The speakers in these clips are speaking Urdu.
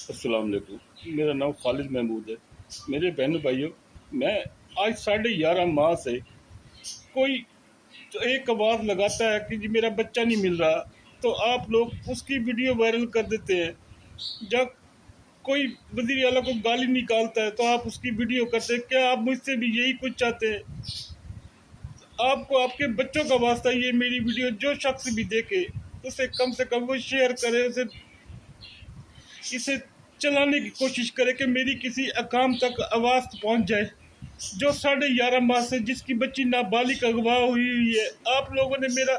السلام علیکم، میرا نام خالد محمود ہے۔ میرے بہن بھائیوں، میں آج 11.5 ماہ سے کوئی ایک آواز لگاتا ہے کہ جی میرا بچہ نہیں مل رہا، تو آپ لوگ اس کی ویڈیو وائرل کر دیتے ہیں۔ جب کوئی وزیر اعلیٰ کو گالی نکالتا ہے تو آپ اس کی ویڈیو کرتے ہیں۔ کیا آپ مجھ سے بھی یہی کچھ چاہتے ہیں؟ آپ کو آپ کے بچوں کا واسطہ یہ میری ویڈیو جو شخص بھی دیکھے اسے کم سے کم وہ شیئر کرے، اسے چلانے کی کوشش کرے کہ میری کسی اقام تک آواز پہنچ جائے۔ جو 11.5 ماہ سے جس کی بچی نابالغ اغوا ہوئی ہے، آپ لوگوں نے میرا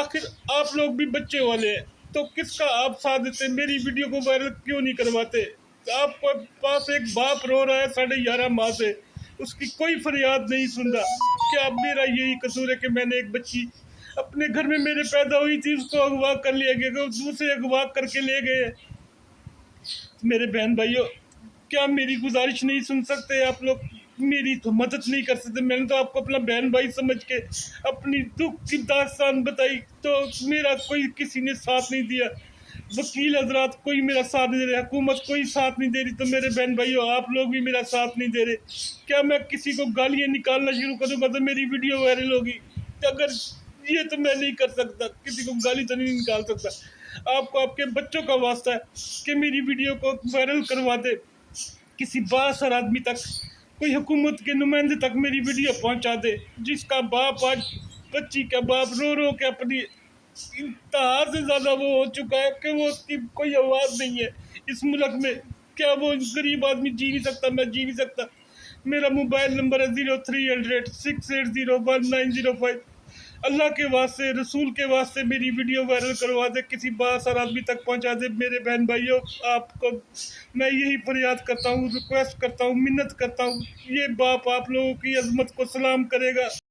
آخر آپ لوگ بھی بچے والے ہیں تو کس کا آپ ساتھ دیتے؟ میری ویڈیو کو وائرل کیوں نہیں کرواتے؟ آپ کے پاس ایک باپ رو رہا ہے 11.5 ماہ سے، اس کی کوئی فریاد نہیں سن رہا۔ کیا میرا یہی قصور ہے کہ میں نے ایک بچی اپنے گھر میں میرے پیدا ہوئی تھی، اس کو اغوا کر لیا گیا، دوسرے اغوا کر کے لے گئے؟ میرے بہن بھائیوں، کیا میری گزارش نہیں سن سکتے آپ لوگ؟ میری تو مدد نہیں کر سکتے؟ میں نے تو آپ کو اپنا بہن بھائی سمجھ کے اپنی دکھ کی داستان بتائی تو میرا کوئی کسی نے ساتھ نہیں دیا۔ وکیل حضرات کوئی میرا ساتھ نہیں دے رہے، حکومت کوئی ساتھ نہیں دے رہی، تو میرے بہن بھائیوں آپ لوگ بھی میرا ساتھ نہیں دے رہے۔ کیا میں کسی کو گالیاں نکالنا شروع کر دوں گا تو میری ویڈیو وائرل ہوگی؟ اگر یہ تو میں نہیں کر سکتا، کسی کو گالی تو نہیں نکال سکتا۔ آپ کو آپ کے بچوں کا واسطہ ہے کہ میری ویڈیو کو وائرل کروا دے، کسی بااثر آدمی تک، کوئی حکومت کے نمائندے تک میری ویڈیو پہنچا دے، جس کا باپ آج بچی کا باپ رو رو کے اپنی انتہا سے زیادہ وہ ہو چکا ہے کہ وہ اس کی کوئی آواز نہیں ہے اس ملک میں۔ کیا وہ غریب آدمی جی نہیں سکتا؟ میں جی نہیں سکتا؟ میرا موبائل نمبر ہے 0300680190 اللہ کے واسطے، رسول کے واسطے میری ویڈیو وائرل کروا دے، کسی بااثر آدمی تک پہنچا دے۔ میرے بہن بھائیوں، آپ کو میں یہی فریاد کرتا ہوں، ریکویسٹ کرتا ہوں، منت کرتا ہوں، یہ باپ آپ لوگوں کی عظمت کو سلام کرے گا۔